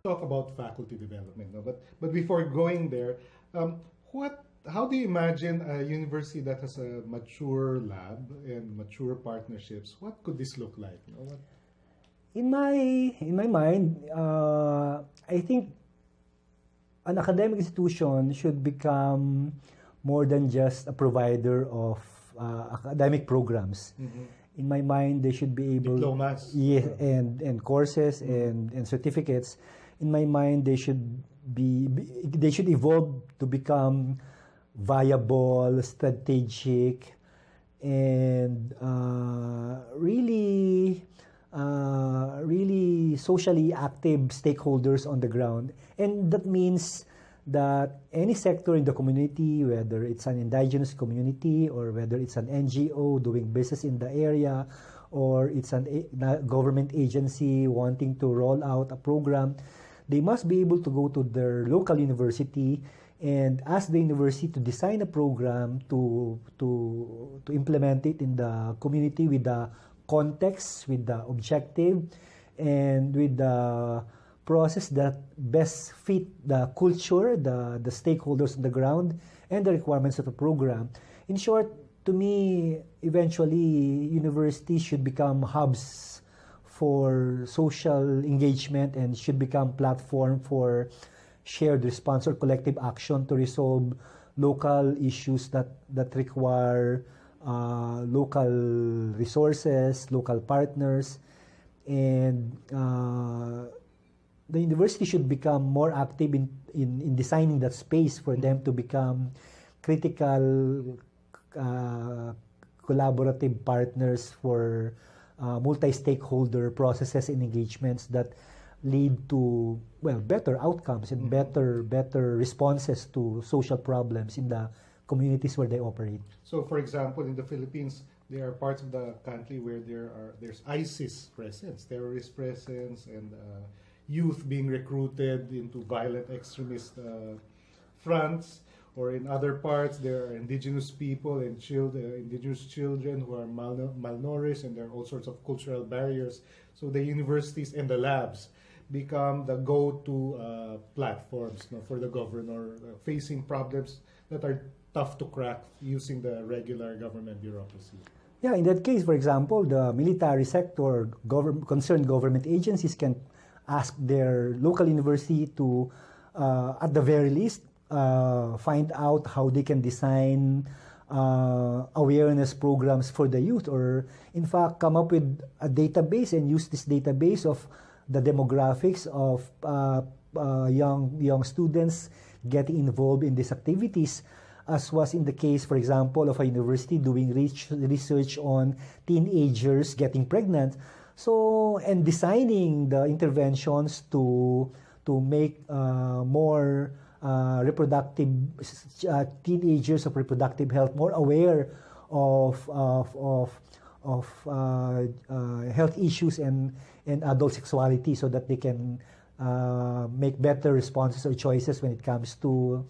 talk about faculty development, no? But before going there, um, what how do you imagine a university that has a mature lab and mature partnerships? What could this look like? You know, what, In my mind, I think an academic institution should become more than just a provider of academic programs. In my mind, they should be able, diplomas? yeah, and courses and certificates. In my mind, they should evolve to become viable, strategic, and really socially active stakeholders on the ground. And that means that any sector in the community, whether it's an indigenous community or whether it's an NGO doing business in the area, or it's a government agency wanting to roll out a program, they must be able to go to their local university and ask the university to design a program to implement it in the community with the context, with the objective, and with the process that best fit the culture, the stakeholders on the ground, and the requirements of the program. In short, to me, eventually, universities should become hubs for social engagement and should become platform for shared response or collective action to resolve local issues that require local resources, local partners, and the university should become more active in designing that space for them to become critical collaborative partners for multi-stakeholder processes and engagements that lead to, well, better outcomes and better responses to social problems in the communities where they operate. So, for example, in the Philippines, there are parts of the country where there's ISIS presence, terrorist presence, and youth being recruited into violent extremist fronts. Or in other parts, there are indigenous people and indigenous children who are malnourished, and there are all sorts of cultural barriers. So the universities and the labs become the go-to platforms, you know, for the governor facing problems that are tough to crack using the regular government bureaucracy. Yeah, in that case, for example, the military sector, concerned government agencies can ask their local university to, at the very least, find out how they can design awareness programs for the youth, or in fact come up with a database and use this database of the demographics of young students getting involved in these activities, as was in the case, for example, of a university doing research on teenagers getting pregnant. So, and designing the interventions to make more reproductive teenagers of reproductive health more aware of health issues and adult sexuality, so that they can make better responses or choices when it comes to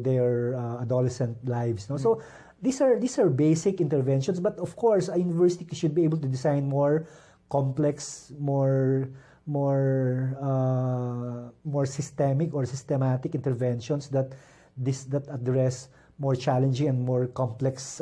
their adolescent lives. No? So these are basic interventions, but of course a university should be able to design more complex, more systemic or systematic interventions that address more challenging and more complex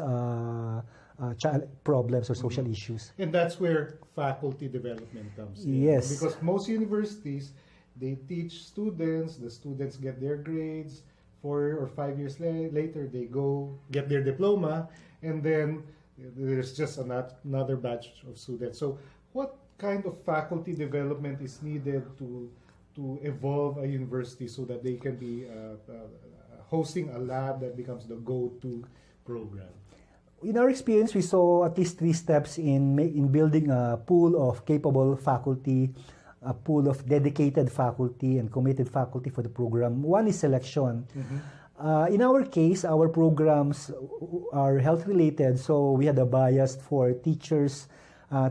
problems or social issues. And that's where faculty development comes in. Yes. Because most universities, they teach students, the students get their grades, 4 or 5 years later, they go get their diploma, and then there's just another batch of students. So what kind of faculty development is needed to evolve a university so that they can be hosting a lab that becomes the go-to program? In our experience, we saw at least 3 steps in building a pool of capable faculty, a pool of dedicated faculty and committed faculty for the program. One is selection. In our case, our programs are health-related, so we had a bias for teachers,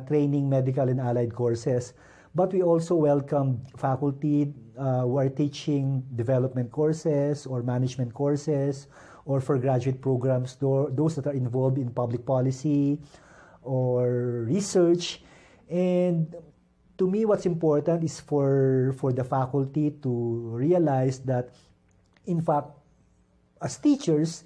training, medical, and allied courses. But we also welcome faculty who are teaching development courses or management courses, or for graduate programs, those that are involved in public policy or research. And to me, what's important is for the faculty to realize that, in fact, as teachers,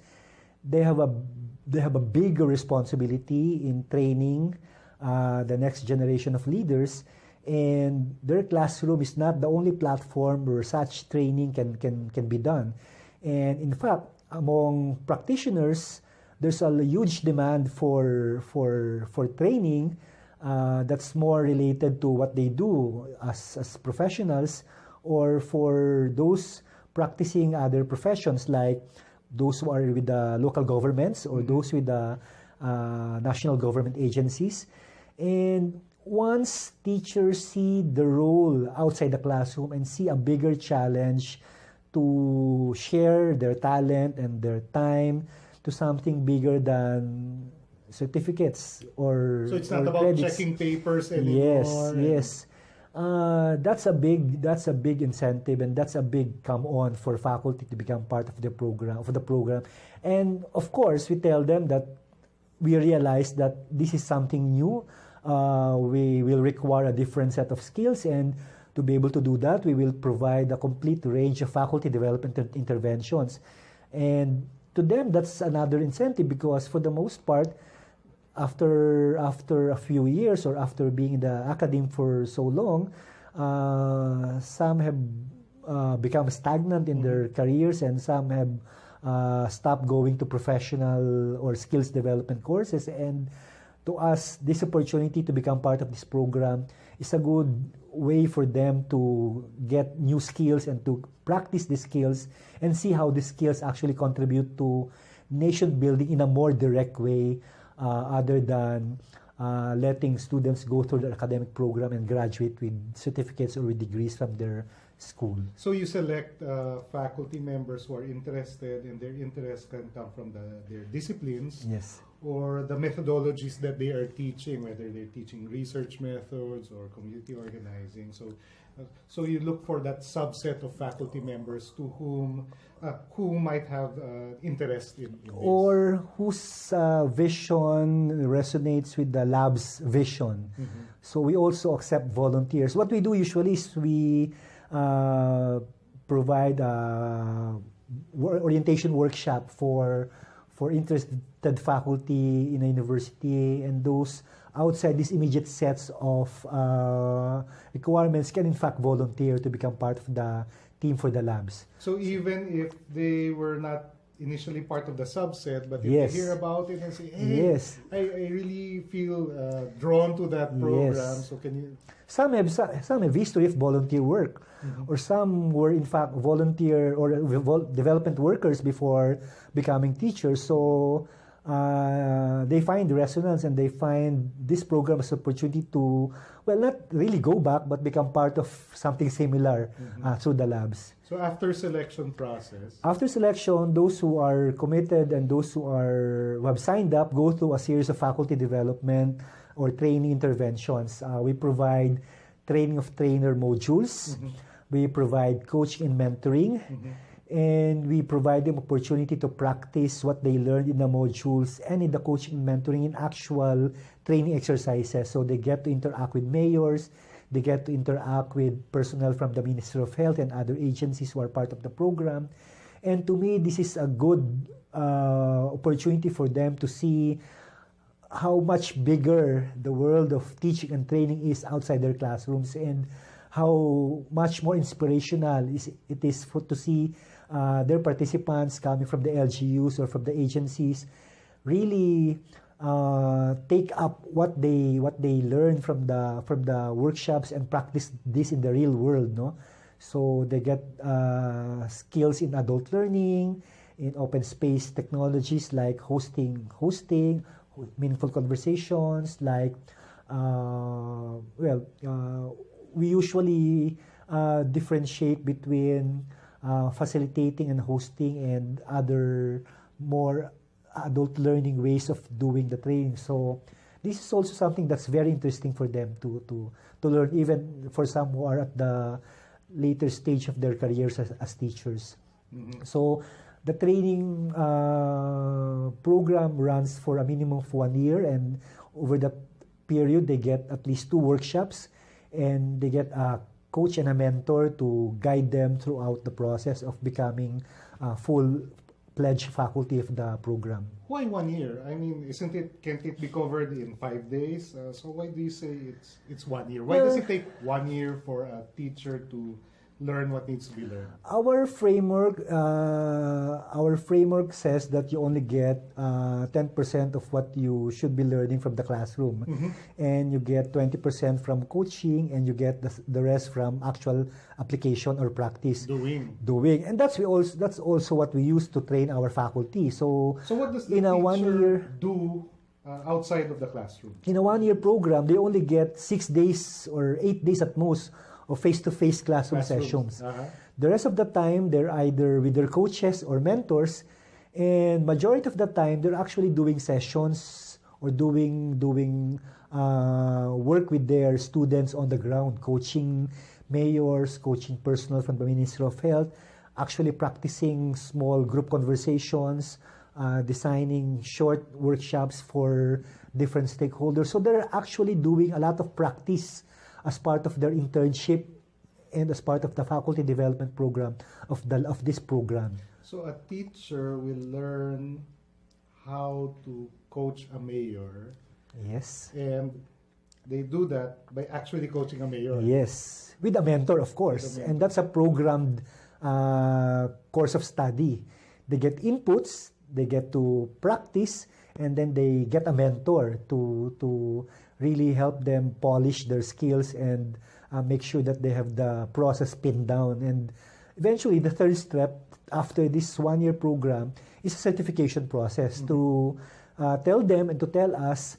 they have a bigger responsibility in training the next generation of leaders, and their classroom is not the only platform where such training can be done. And in fact, among practitioners, there's a huge demand for training that's more related to what they do as professionals, or for those practicing other professions, like those who are with the local governments or those with the national government agencies. And once teachers see the role outside the classroom and see a bigger challenge to share their talent and their time to something bigger than certificates or So it's not or about credits. checking papers anymore. Yes. That's a big incentive, and that's a big come on for faculty to become part of the program. And of course, we tell them that we realize that this is something new. We will require a different set of skills, and to be able to do that, we will provide a complete range of faculty development interventions. And to them, that's another incentive, because for the most part, after a few years, or after being in the academe for so long, some have become stagnant in their careers, and some have stopped going to professional or skills development courses. And to us, this opportunity to become part of this program is a good way for them to get new skills and to practice these skills and see how these skills actually contribute to nation building in a more direct way, other than letting students go through the academic program and graduate with certificates or with degrees from their school. So you select faculty members who are interested, and their interests can come from their disciplines, Yes. or the methodologies that they are teaching, whether they're teaching research methods or community organizing. So you look for that subset of faculty members to who might have interest in this. Or whose vision resonates with the lab's vision. So we also accept volunteers. What we do usually is we provide a orientation workshop for interested faculty in a university, and those outside these immediate sets of requirements can in fact volunteer to become part of the team for the labs. So even if they were not initially part of the subset, but if Yes. they hear about it and say, hey, Yes. I really feel drawn to that program, Yes. so can you... Some have history of volunteer work, or some were in fact volunteer or development workers before becoming teachers. So they find resonance, and they find this program as an opportunity to, well, not really go back, but become part of something similar through the labs. So after selection process, After selection, those who are committed and those who have signed up go through a series of faculty development or training interventions. We provide training of trainer modules. We provide coaching and mentoring. And we provide them opportunity to practice what they learned in the modules and in the coaching and mentoring in actual training exercises. So they get to interact with mayors, they get to interact with personnel from the Ministry of Health and other agencies who are part of the program. And to me, this is a good opportunity for them to see how much bigger the world of teaching and training is outside their classrooms, and how much more inspirational it is to see their participants coming from the LGUs or from the agencies really take up what they learn from the workshops and practice this in the real world, no? So they get skills in adult learning, in open space technologies like hosting, meaningful conversations, like we usually differentiate between facilitating and hosting and other more adult learning ways of doing the training. So this is also something that's very interesting for them to learn, even for some who are at the later stage of their careers as teachers. So the training program runs for a minimum of 1 year, and over that period they get at least 2 workshops. and they get a coach and a mentor to guide them throughout the process of becoming full-fledged faculty of the program. Why 1 year? I mean, can't it be covered in 5 days? So why do you say it's 1 year? Why does it take 1 year for a teacher to learn what needs to be learned? Our framework says that you only get 10% of what you should be learning from the classroom, and you get 20% from coaching, and you get the rest from actual application or practice. Doing, and that's also what we use to train our faculty. So what does the in a teacher 1 year do outside of the classroom? In a 1 year program, they only get 6 days or 8 days at most of face-to-face classroom sessions. The rest of the time, they're either with their coaches or mentors, and majority of the time, they're actually doing sessions or doing work with their students on the ground, coaching mayors, coaching personnel from the Ministry of Health, actually practicing small group conversations, designing short workshops for different stakeholders. So they're actually doing a lot of practice as part of their internship and as part of the faculty development program of this program. So a teacher will learn how to coach a mayor. Yes. And they do that by actually coaching a mayor. Yes, with a mentor, of course. And that's a programmed course of study. They get inputs, they get to practice, and then they get a mentor to really help them polish their skills and make sure that they have the process pinned down. And eventually, the third step after this 1 year program is a certification process to tell them and to tell us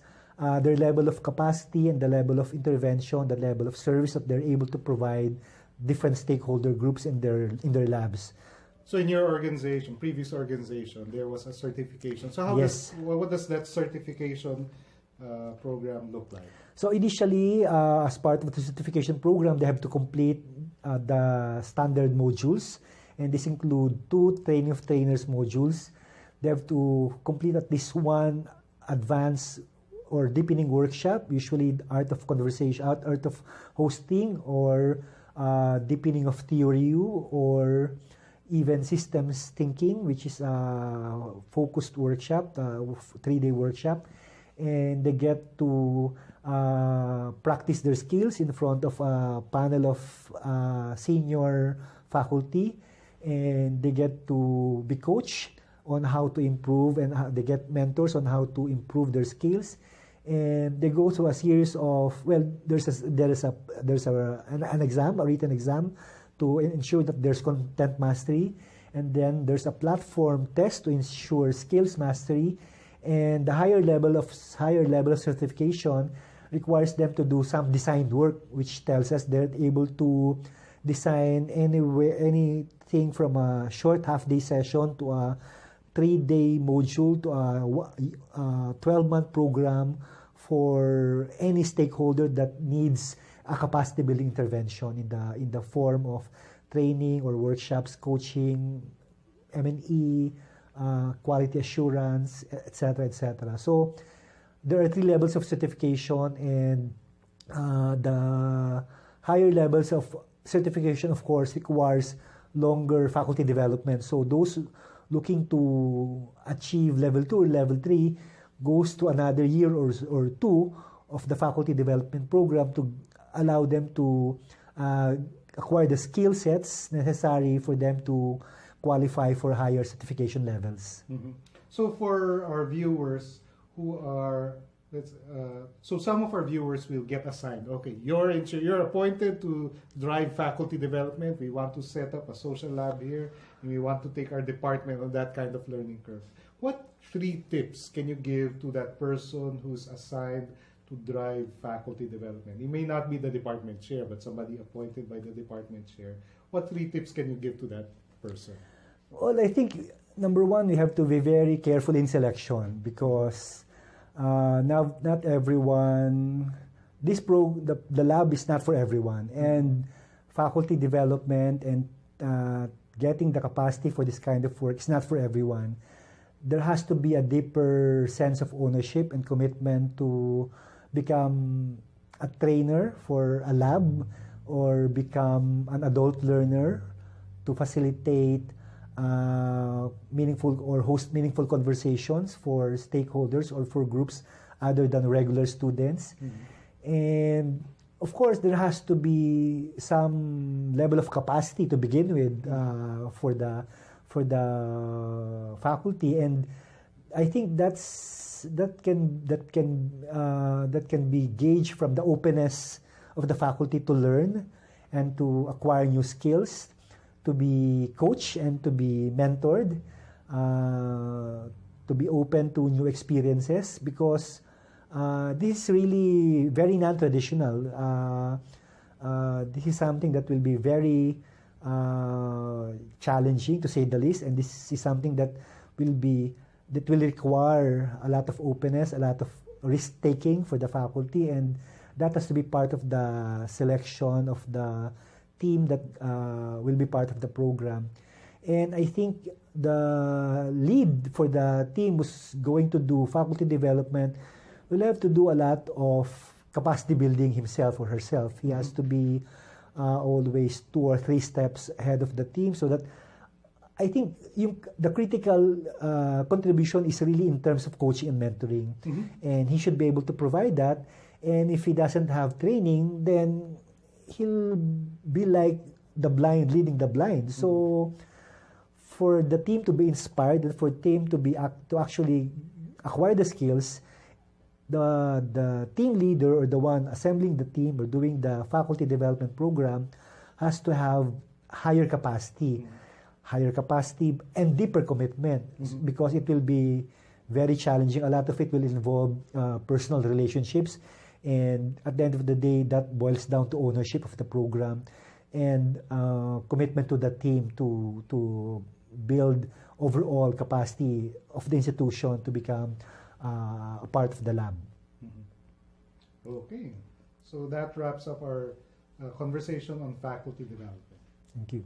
their level of capacity and the level of intervention, the level of service that they're able to provide different stakeholder groups in their labs. So in your organization, previous organization, there was a certification. So what does that certification program look like? So initially, as part of the certification program, they have to complete the standard modules, and this include 2 training of trainers modules. They have to complete at least 1 advanced or deepening workshop, usually art of conversation, art of hosting, or deepening of theory, or even systems thinking, which is a focused workshop, 3-day workshop. And they get to practice their skills in front of a panel of senior faculty, and they get to be coached on how to improve, and they get mentors on how to improve their skills. And they go through a series of, there's an exam, a written exam, to ensure that there's content mastery, and then there's a platform test to ensure skills mastery. And the higher level of certification requires them to do some design work, which tells us they're able to design anything from a short half-day session to a 3-day module to a 12-month program for any stakeholder that needs a capacity building intervention in the form of training or workshops, coaching, M&E, quality assurance, etc., etc. So there are 3 levels of certification, and the higher levels of certification, of course, requires longer faculty development. So those looking to achieve level 2 or level 3 goes to another year or 2 of the faculty development program to allow them to acquire the skill sets necessary for them to qualify for higher certification levels. So for our viewers who are, so some of our viewers will get assigned, okay, you're appointed to drive faculty development. We want to set up a social lab here, and we want to take our department on that kind of learning curve. What 3 tips can you give to that person who's assigned to drive faculty development? He may not be the department chair, but somebody appointed by the department chair. What 3 tips can you give to that person? Well, I think number 1, you have to be very careful in selection, because now not everyone, the lab is not for everyone, and faculty development and getting the capacity for this kind of work is not for everyone. There has to be a deeper sense of ownership and commitment to become a trainer for a lab or become an adult learner to facilitate meaningful or host meaningful conversations for stakeholders or for groups other than regular students. And of course, there has to be some level of capacity to begin with for the faculty, and I think that can be gauged from the openness of the faculty to learn and to acquire new skills, to be coached and to be mentored, to be open to new experiences, because this is really very non-traditional. This is something that will be very challenging, to say the least, and this is something that will require a lot of openness, a lot of risk-taking for the faculty, and that has to be part of the selection of the team that will be part of the program. And I think the lead for the team who's going to do faculty development will have to do a lot of capacity building himself or herself. He has to be always 2 or 3 steps ahead of the team, so that I think the critical contribution is really in terms of coaching and mentoring. And he should be able to provide that. And if he doesn't have training, then he'll be like the blind leading the blind. So for the team to be inspired and for the team to actually acquire the skills, the team leader or the one assembling the team or doing the faculty development program has to have higher capacity and deeper commitment, because it will be very challenging. A lot of it will involve personal relationships, and at the end of the day, that boils down to ownership of the program and commitment to the team to build overall capacity of the institution to become a part of the lab. Okay, so that wraps up our conversation on faculty development. Thank you.